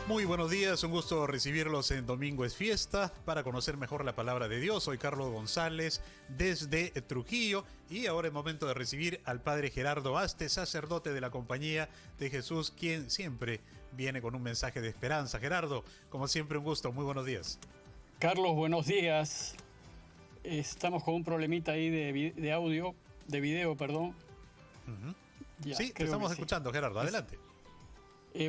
Muy buenos días, un gusto recibirlos en Domingo es Fiesta para conocer mejor la palabra de Dios. Soy Carlos González desde Trujillo y ahora es momento de recibir al Padre Gerardo Aste, sacerdote de la Compañía de Jesús, quien siempre viene con un mensaje de esperanza. Gerardo, como siempre, un gusto, muy buenos días. Carlos, buenos días. Estamos con un problemita ahí de audio, de video, perdón. Ya, sí, te estamos escuchando, Gerardo, adelante.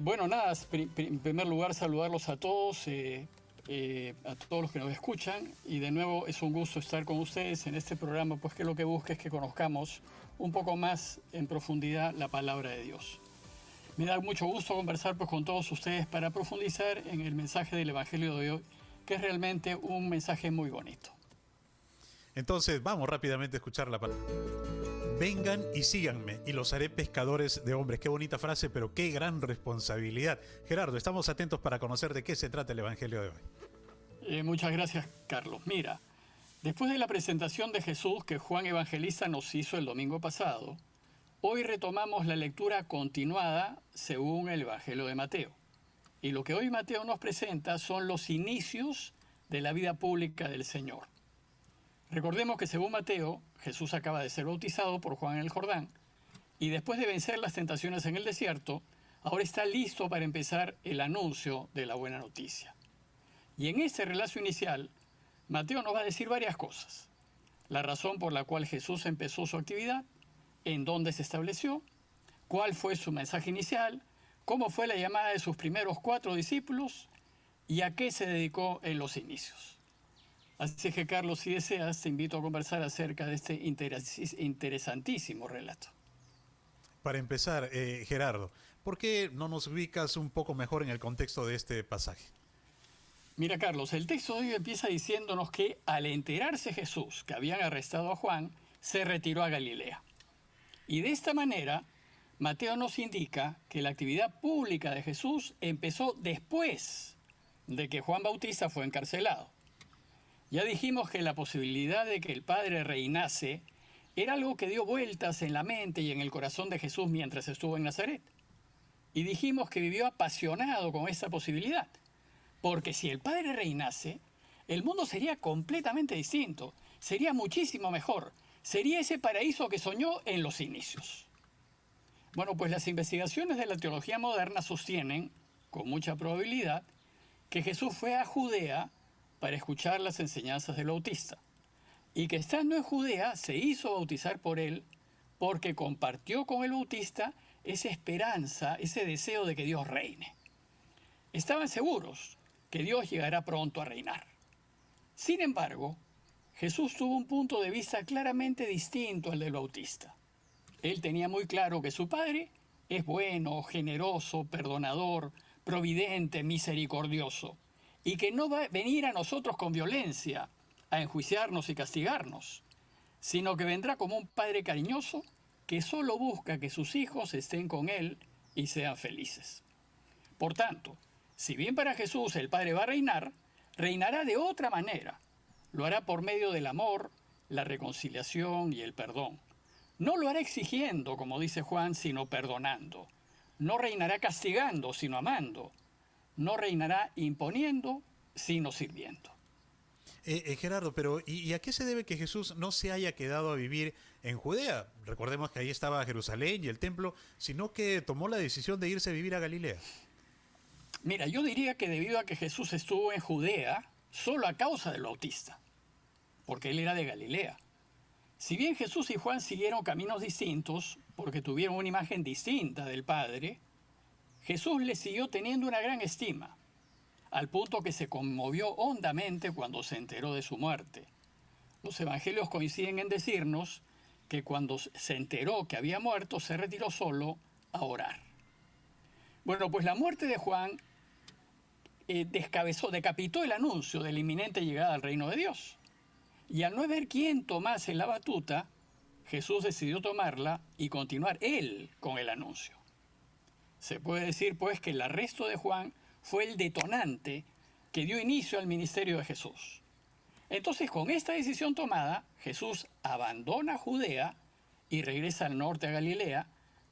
Bueno, nada, en primer lugar saludarlos a todos los que nos escuchan, y de nuevo es un gusto estar con ustedes en este programa, pues que lo que busca es que conozcamos un poco más en profundidad la palabra de Dios. Me da mucho gusto conversar pues con todos ustedes para profundizar en el mensaje del Evangelio de hoy, que es realmente un mensaje muy bonito. Entonces vamos rápidamente a escuchar la palabra. Vengan y síganme y los haré pescadores de hombres. Qué bonita frase, pero qué gran responsabilidad. Gerardo, estamos atentos para conocer de qué se trata el Evangelio de hoy. Muchas gracias, Carlos. Mira, después de la presentación de Jesús que Juan Evangelista nos hizo el domingo pasado, hoy retomamos la lectura continuada según el Evangelio de Mateo. Y lo que hoy Mateo nos presenta son los inicios de la vida pública del Señor. Recordemos que según Mateo, Jesús acaba de ser bautizado por Juan en el Jordán y después de vencer las tentaciones en el desierto, ahora está listo para empezar el anuncio de la buena noticia. Y en este relato inicial, Mateo nos va a decir varias cosas. La razón por la cual Jesús empezó su actividad, en dónde se estableció, cuál fue su mensaje inicial, cómo fue la llamada de sus primeros 4 discípulos y a qué se dedicó en los inicios. Así que, Carlos, si deseas, te invito a conversar acerca de este interesantísimo relato. Para empezar, Gerardo, ¿por qué no nos ubicas un poco mejor en el contexto de este pasaje? Mira, Carlos, el texto de hoy empieza diciéndonos que al enterarse Jesús que habían arrestado a Juan, se retiró a Galilea. Y de esta manera, Mateo nos indica que la actividad pública de Jesús empezó después de que Juan Bautista fue encarcelado. Ya dijimos que la posibilidad de que el Padre reinase era algo que dio vueltas en la mente y en el corazón de Jesús mientras estuvo en Nazaret. Y dijimos que vivió apasionado con esa posibilidad, porque si el Padre reinase, el mundo sería completamente distinto, sería muchísimo mejor, sería ese paraíso que soñó en los inicios. Bueno, pues las investigaciones de la teología moderna sostienen, con mucha probabilidad, que Jesús fue a Judea para escuchar las enseñanzas del Bautista, y que estando en Judea se hizo bautizar por él porque compartió con el Bautista esa esperanza, ese deseo de que Dios reine. Estaban seguros que Dios llegará pronto a reinar. Sin embargo, Jesús tuvo un punto de vista claramente distinto al del Bautista. Él tenía muy claro que su Padre es bueno, generoso, perdonador, providente, misericordioso, y que no va a venir a nosotros con violencia, a enjuiciarnos y castigarnos, sino que vendrá como un padre cariñoso que solo busca que sus hijos estén con él y sean felices. Por tanto, si bien para Jesús el Padre va a reinar, reinará de otra manera. Lo hará por medio del amor, la reconciliación y el perdón. No lo hará exigiendo, como dice Juan, sino perdonando. No reinará castigando, sino amando. No reinará imponiendo, sino sirviendo. Gerardo, pero ¿y a qué se debe que Jesús no se haya quedado a vivir en Judea? Recordemos que ahí estaba Jerusalén y el templo, sino que tomó la decisión de irse a vivir a Galilea. Mira, yo diría que debido a que Jesús estuvo en Judea, solo a causa del Bautista, porque él era de Galilea. Si bien Jesús y Juan siguieron caminos distintos, porque tuvieron una imagen distinta del Padre, Jesús les siguió teniendo una gran estima, al punto que se conmovió hondamente cuando se enteró de su muerte. Los evangelios coinciden en decirnos que cuando se enteró que había muerto, se retiró solo a orar. Bueno, pues la muerte de Juan decapitó el anuncio de la inminente llegada al reino de Dios. Y al no haber quien tomase la batuta, Jesús decidió tomarla y continuar él con el anuncio. Se puede decir, pues, que el arresto de Juan fue el detonante que dio inicio al ministerio de Jesús. Entonces, con esta decisión tomada, Jesús abandona Judea y regresa al norte a Galilea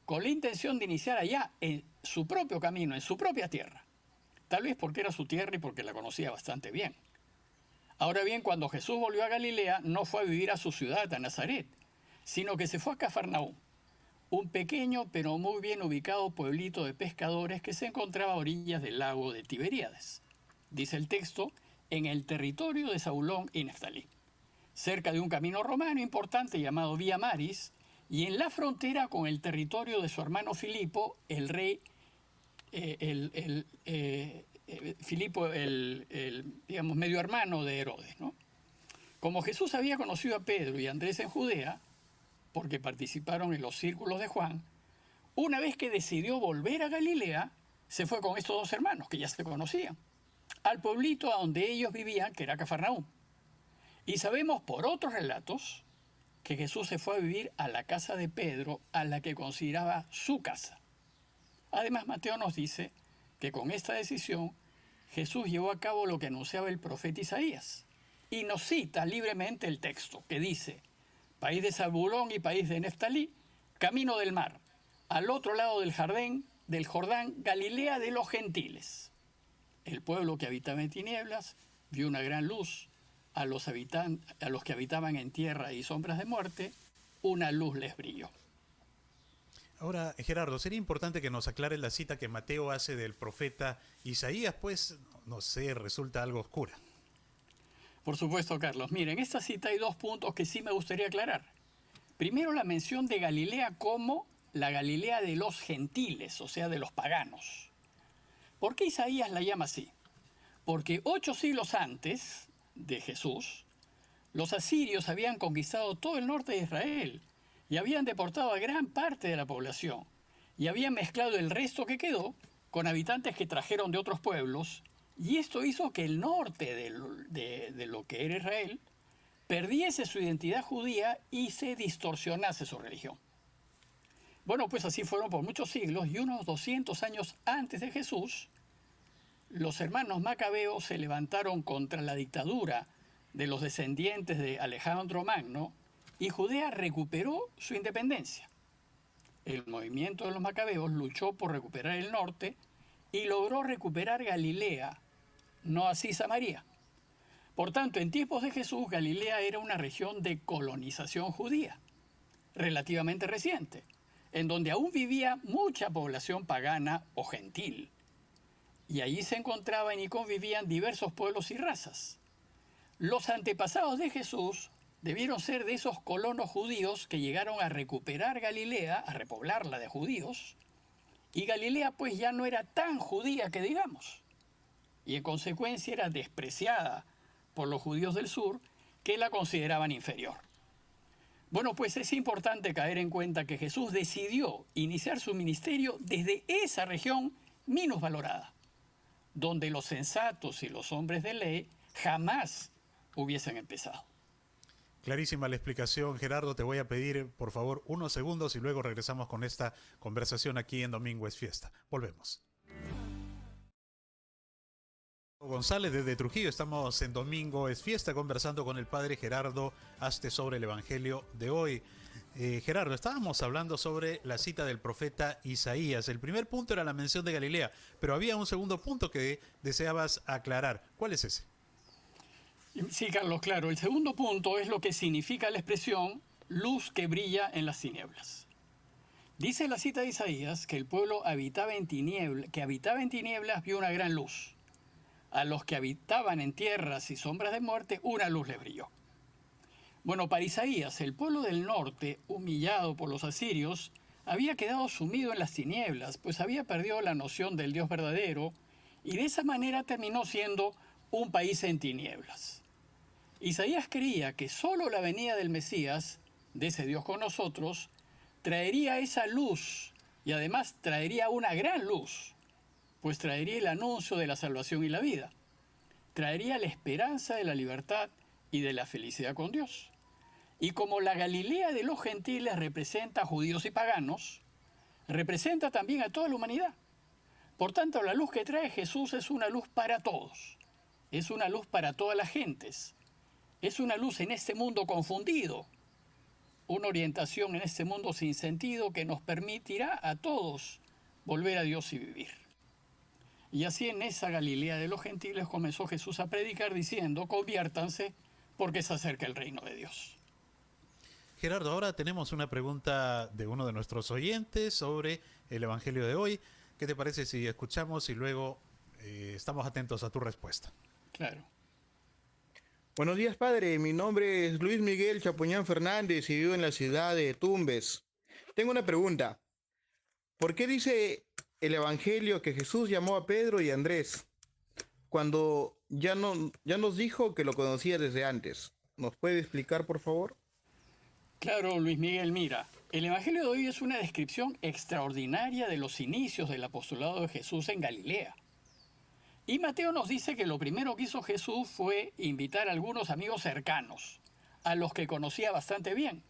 con la intención de iniciar allá en su propio camino, en su propia tierra. tal vez porque era su tierra y porque la conocía bastante bien. Ahora bien, cuando Jesús volvió a Galilea, no fue a vivir a su ciudad, a Nazaret, sino que se fue a Cafarnaúm, un pequeño pero muy bien ubicado pueblito de pescadores que se encontraba a orillas del lago de Tiberíades. Dice el texto, en el territorio de Zabulón y Neftalí, cerca de un camino romano importante llamado Vía Maris, y en la frontera con el territorio de su hermano Filipo, el rey, Filipo, digamos, medio hermano de Herodes, ¿no? Como Jesús había conocido a Pedro y a Andrés en Judea, porque participaron en los círculos de Juan, una vez que decidió volver a Galilea, se fue con estos dos hermanos que ya se conocían, al pueblito a donde ellos vivían, que era Cafarnaúm. Y sabemos por otros relatos que Jesús se fue a vivir a la casa de Pedro, a la que consideraba su casa. Además, Mateo nos dice que con esta decisión Jesús llevó a cabo lo que anunciaba el profeta Isaías. Y nos cita libremente el texto que dice, país de Zabulón y país de Neftalí, camino del mar, al otro lado del Jordán, Galilea de los gentiles. El pueblo que habitaba en tinieblas vio una gran luz. A los que habitaban en tierra y sombras de muerte, una luz les brilló. Ahora, Gerardo, sería importante que nos aclare la cita que Mateo hace del profeta Isaías, pues, no sé, resulta algo oscura. Por supuesto, Carlos. Miren, en esta cita hay dos puntos que sí me gustaría aclarar. Primero, la mención de Galilea como la Galilea de los gentiles, o sea, de los paganos. ¿Por qué Isaías la llama así? Porque 8 siglos antes de Jesús, los asirios habían conquistado todo el norte de Israel y habían deportado a gran parte de la población y habían mezclado el resto que quedó con habitantes que trajeron de otros pueblos, y esto hizo que el norte de lo que era Israel perdiese su identidad judía y se distorsionase su religión. Bueno, pues así fueron por muchos siglos, y unos 200 años antes de Jesús, los hermanos macabeos se levantaron contra la dictadura de los descendientes de Alejandro Magno y Judea recuperó su independencia. El movimiento de los macabeos luchó por recuperar el norte y logró recuperar Galilea, no así Samaria. Por tanto, en tiempos de Jesús, Galilea era una región de colonización judía, relativamente reciente, en donde aún vivía mucha población pagana o gentil. Y allí se encontraban y convivían diversos pueblos y razas. Los antepasados de Jesús debieron ser de esos colonos judíos que llegaron a recuperar Galilea, a repoblarla de judíos, y Galilea pues ya no era tan judía que digamos, y en consecuencia era despreciada por los judíos del sur, que la consideraban inferior. Bueno, pues es importante caer en cuenta que Jesús decidió iniciar su ministerio desde esa región minusvalorada, donde los sensatos y los hombres de ley jamás hubiesen empezado. Clarísima la explicación, Gerardo. Te voy a pedir, por favor, unos segundos y luego regresamos con esta conversación aquí en Domingo es Fiesta. Volvemos. González desde Trujillo, estamos en Domingo es Fiesta conversando con el padre Gerardo Aste sobre el Evangelio de hoy. Gerardo, estábamos hablando sobre la cita del profeta Isaías. El primer punto era la mención de Galilea, pero había un segundo punto que deseabas aclarar. ¿Cuál es ese? Sí, Carlos, claro. El segundo punto es lo que significa la expresión luz que brilla en las tinieblas. Dice la cita de Isaías que el pueblo que habitaba en tinieblas vio una gran luz. A los que habitaban en tierras y sombras de muerte, una luz les brilló. Bueno, para Isaías, el pueblo del norte, humillado por los asirios, había quedado sumido en las tinieblas, pues había perdido la noción del Dios verdadero, y de esa manera terminó siendo un país en tinieblas. Isaías creía que solo la venida del Mesías, de ese Dios con nosotros, traería esa luz, y además traería una gran luz, pues traería el anuncio de la salvación y la vida. Traería la esperanza de la libertad y de la felicidad con Dios. Y como la Galilea de los gentiles representa a judíos y paganos, representa también a toda la humanidad. Por tanto, la luz que trae Jesús es una luz para todos. Es una luz para todas las gentes. Es una luz en este mundo confundido. Una orientación en este mundo sin sentido que nos permitirá a todos volver a Dios y vivir. Y así en esa Galilea de los gentiles comenzó Jesús a predicar diciendo, conviértanse porque se acerca el reino de Dios. Gerardo, ahora tenemos una pregunta de uno de nuestros oyentes sobre el Evangelio de hoy. ¿Qué te parece si escuchamos y luego estamos atentos a tu respuesta? Claro. Buenos días, padre. Mi nombre es Luis Miguel Chapuñán Fernández y vivo en la ciudad de Tumbes. Tengo una pregunta. ¿Por qué dice el Evangelio que Jesús llamó a Pedro y a Andrés cuando ya nos dijo que lo conocía desde antes? ¿Nos puede explicar, por favor? Claro, Luis Miguel, mira, el Evangelio de hoy es una descripción extraordinaria de los inicios del apostolado de Jesús en Galilea. Y Mateo nos dice que lo primero que hizo Jesús fue invitar a algunos amigos cercanos, a los que conocía bastante bien,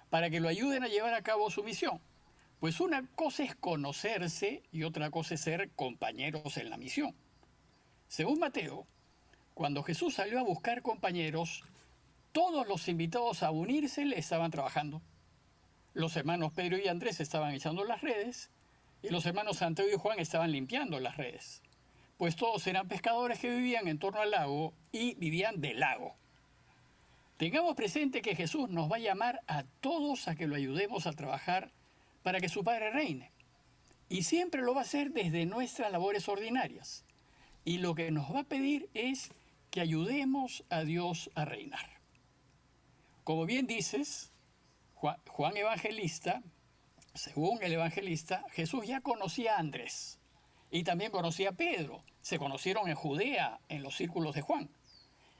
para que lo ayuden a llevar a cabo su misión. Pues una cosa es conocerse y otra cosa es ser compañeros en la misión. Según Mateo, cuando Jesús salió a buscar compañeros, todos los invitados a unirse le estaban trabajando. Los hermanos Pedro y Andrés estaban echando las redes y los hermanos Santiago y Juan estaban limpiando las redes. Pues todos eran pescadores que vivían en torno al lago y vivían del lago. Tengamos presente que Jesús nos va a llamar a todos a que lo ayudemos a trabajar para que su Padre reine. Y siempre lo va a hacer desde nuestras labores ordinarias. Y lo que nos va a pedir es que ayudemos a Dios a reinar. Como bien dices, Juan Evangelista, según el Evangelista, Jesús ya conocía a Andrés. Y también conocía a Pedro. Se conocieron en Judea, en los círculos de Juan.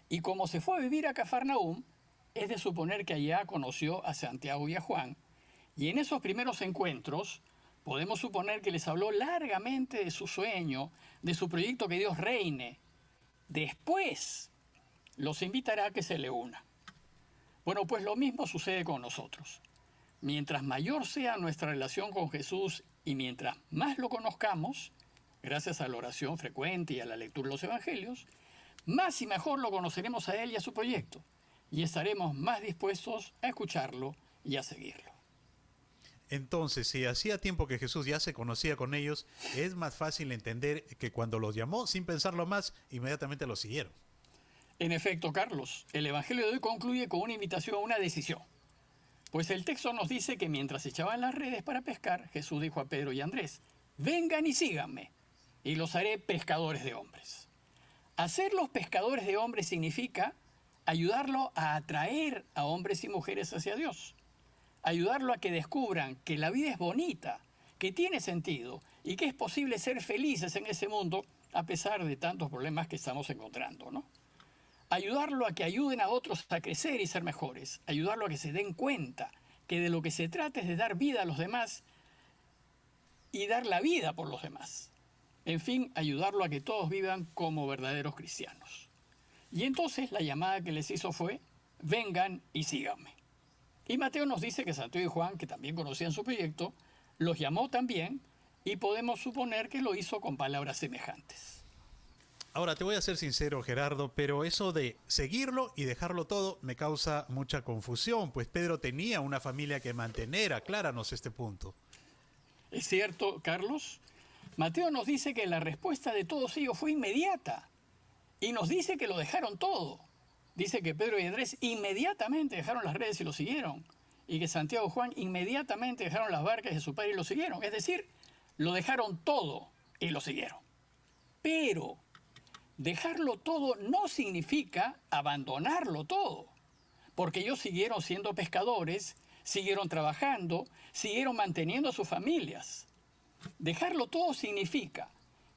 Y como se fue a vivir a Cafarnaúm, es de suponer que allá conoció a Santiago y a Juan. Y en esos primeros encuentros, podemos suponer que les habló largamente de su sueño, de su proyecto que Dios reine. Después, los invitará a que se le una. Bueno, pues lo mismo sucede con nosotros. Mientras mayor sea nuestra relación con Jesús y mientras más lo conozcamos, gracias a la oración frecuente y a la lectura de los evangelios, más y mejor lo conoceremos a Él y a su proyecto, y estaremos más dispuestos a escucharlo y a seguirlo. Entonces, si hacía tiempo que Jesús ya se conocía con ellos, es más fácil entender que cuando los llamó, sin pensarlo más, inmediatamente los siguieron. En efecto, Carlos, el Evangelio de hoy concluye con una invitación a una decisión. Pues el texto nos dice que mientras echaban las redes para pescar, Jesús dijo a Pedro y a Andrés, vengan y síganme, y los haré pescadores de hombres. Hacerlos pescadores de hombres significa ayudarlo a atraer a hombres y mujeres hacia Dios. Ayudarlo a que descubran que la vida es bonita, que tiene sentido y que es posible ser felices en ese mundo a pesar de tantos problemas que estamos encontrando, ¿no? Ayudarlo a que ayuden a otros a crecer y ser mejores. Ayudarlo a que se den cuenta que de lo que se trata es de dar vida a los demás y dar la vida por los demás. En fin, ayudarlo a que todos vivan como verdaderos cristianos. Y entonces la llamada que les hizo fue, vengan y síganme. Y Mateo nos dice que Santiago y Juan, que también conocían su proyecto, los llamó también y podemos suponer que lo hizo con palabras semejantes. Ahora, te voy a ser sincero, Gerardo, pero eso de seguirlo y dejarlo todo me causa mucha confusión, pues Pedro tenía una familia que mantener. Acláranos este punto. ¿Es cierto, Carlos? Mateo nos dice que la respuesta de todos ellos fue inmediata y nos dice que lo dejaron todo. Dice que Pedro y Andrés inmediatamente dejaron las redes y lo siguieron, y que Santiago y Juan inmediatamente dejaron las barcas de su padre y lo siguieron. Es decir, lo dejaron todo y lo siguieron. Pero dejarlo todo no significa abandonarlo todo, porque ellos siguieron siendo pescadores, siguieron trabajando, siguieron manteniendo a sus familias. Dejarlo todo significa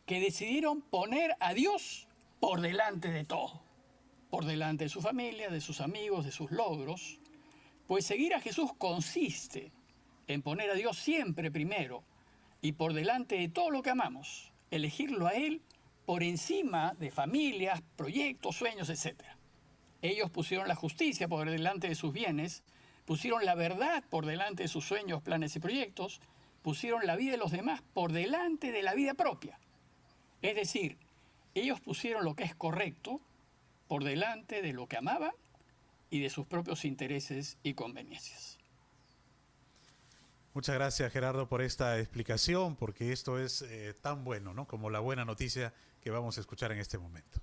que decidieron poner a Dios por delante de todo, por delante de su familia, de sus amigos, de sus logros, pues seguir a Jesús consiste en poner a Dios siempre primero y por delante de todo lo que amamos, elegirlo a Él por encima de familias, proyectos, sueños, etc. Ellos pusieron la justicia por delante de sus bienes, pusieron la verdad por delante de sus sueños, planes y proyectos, pusieron la vida de los demás por delante de la vida propia. Es decir, ellos pusieron lo que es correcto por delante de lo que amaban y de sus propios intereses y conveniencias. Muchas gracias, Gerardo, por esta explicación, porque esto es tan bueno, ¿no?, como la buena noticia que vamos a escuchar en este momento.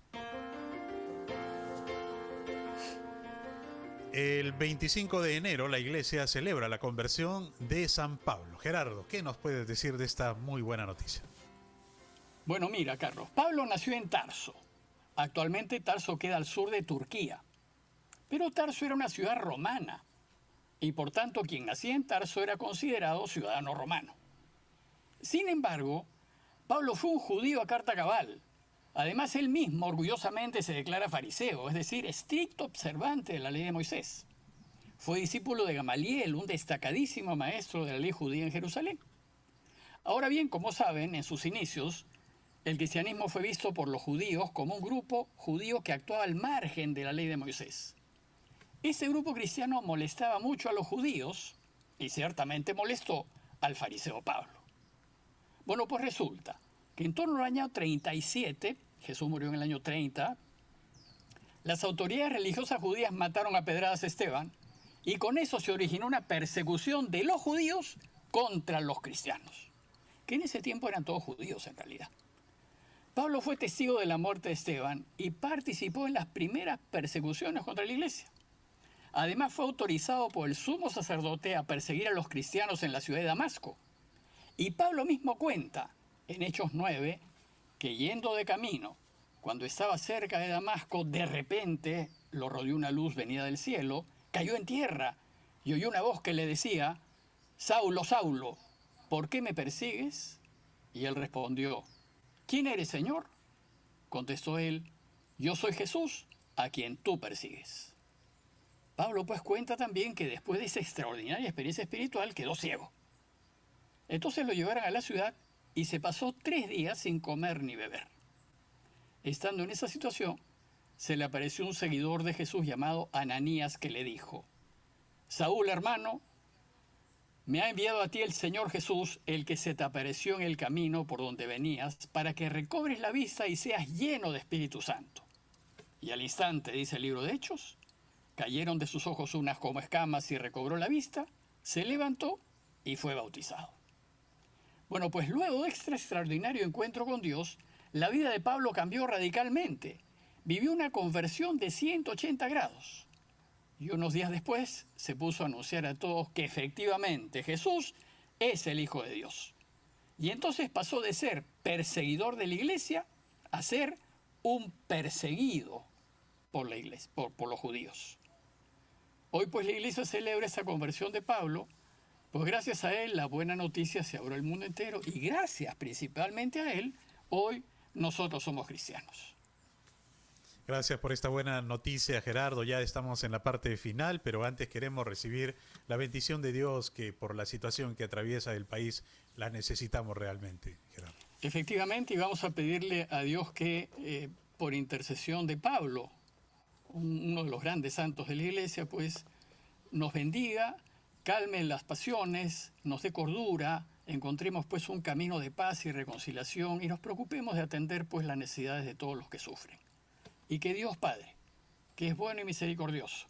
El 25 de enero la iglesia celebra la conversión de San Pablo. Gerardo, ¿qué nos puedes decir de esta muy buena noticia? Bueno, mira, Carlos, Pablo nació en Tarso. Actualmente Tarso queda al sur de Turquía. Pero Tarso era una ciudad romana. Y por tanto, quien nacía en Tarso era considerado ciudadano romano. Sin embargo, Pablo fue un judío a carta cabal. Además, él mismo orgullosamente se declara fariseo, es decir, estricto observante de la ley de Moisés. Fue discípulo de Gamaliel, un destacadísimo maestro de la ley judía en Jerusalén. Ahora bien, como saben, en sus inicios, el cristianismo fue visto por los judíos como un grupo judío que actuaba al margen de la ley de Moisés. Este grupo cristiano molestaba mucho a los judíos y ciertamente molestó al fariseo Pablo. Bueno, pues resulta que en torno al año 37, Jesús murió en el año 30, las autoridades religiosas judías mataron a pedradas a Esteban y con eso se originó una persecución de los judíos contra los cristianos, que en ese tiempo eran todos judíos en realidad. Pablo fue testigo de la muerte de Esteban y participó en las primeras persecuciones contra la iglesia. Además fue autorizado por el sumo sacerdote a perseguir a los cristianos en la ciudad de Damasco. Y Pablo mismo cuenta, en Hechos 9, que yendo de camino, cuando estaba cerca de Damasco, de repente lo rodeó una luz venida del cielo, cayó en tierra y oyó una voz que le decía: Saulo, Saulo, ¿por qué me persigues? Y él respondió: ¿Quién eres, Señor? Contestó él: yo soy Jesús, a quien tú persigues. Pablo pues cuenta también que después de esa extraordinaria experiencia espiritual quedó ciego. Entonces lo llevaron a la ciudad y se pasó 3 días sin comer ni beber. Estando en esa situación, se le apareció un seguidor de Jesús llamado Ananías que le dijo: Saúl, hermano, me ha enviado a ti el Señor Jesús, el que se te apareció en el camino por donde venías, para que recobres la vista y seas lleno de Espíritu Santo. Y al instante, dice el libro de Hechos, cayeron de sus ojos unas como escamas y recobró la vista, se levantó y fue bautizado. Bueno, pues luego de este extraordinario encuentro con Dios, la vida de Pablo cambió radicalmente. Vivió una conversión de 180 grados. Y unos días después se puso a anunciar a todos que efectivamente Jesús es el Hijo de Dios. Y entonces pasó de ser perseguidor de la iglesia a ser un perseguido por la iglesia, por los judíos. Hoy pues la iglesia celebra esa conversión de Pablo, pues gracias a él la buena noticia se abrió al mundo entero y gracias principalmente a él, hoy nosotros somos cristianos. Gracias por esta buena noticia, Gerardo. Ya estamos en la parte final, pero antes queremos recibir la bendición de Dios, que por la situación que atraviesa el país la necesitamos realmente, Gerardo. Efectivamente, y vamos a pedirle a Dios que por intercesión de Pablo, uno de los grandes santos de la iglesia, pues nos bendiga, calme las pasiones, nos dé cordura, encontremos pues un camino de paz y reconciliación y nos preocupemos de atender pues las necesidades de todos los que sufren. Y que Dios Padre, que es bueno y misericordioso,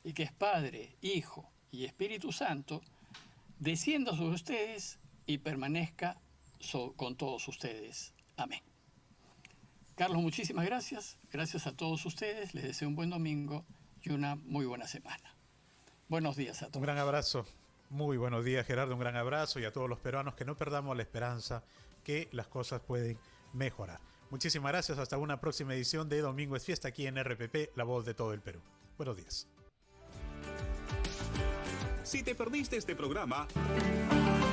y que es Padre, Hijo y Espíritu Santo, descienda sobre ustedes y permanezca con todos ustedes. Amén. Carlos, muchísimas gracias. Gracias a todos ustedes. Les deseo un buen domingo y una muy buena semana. Buenos días a todos. Un gran abrazo. Muy buenos días, Gerardo. Un gran abrazo y a todos los peruanos, que no perdamos la esperanza que las cosas pueden mejorar. Muchísimas gracias. Hasta una próxima edición de Domingo es Fiesta aquí en RPP, la voz de todo el Perú. Buenos días. Si te perdiste este programa,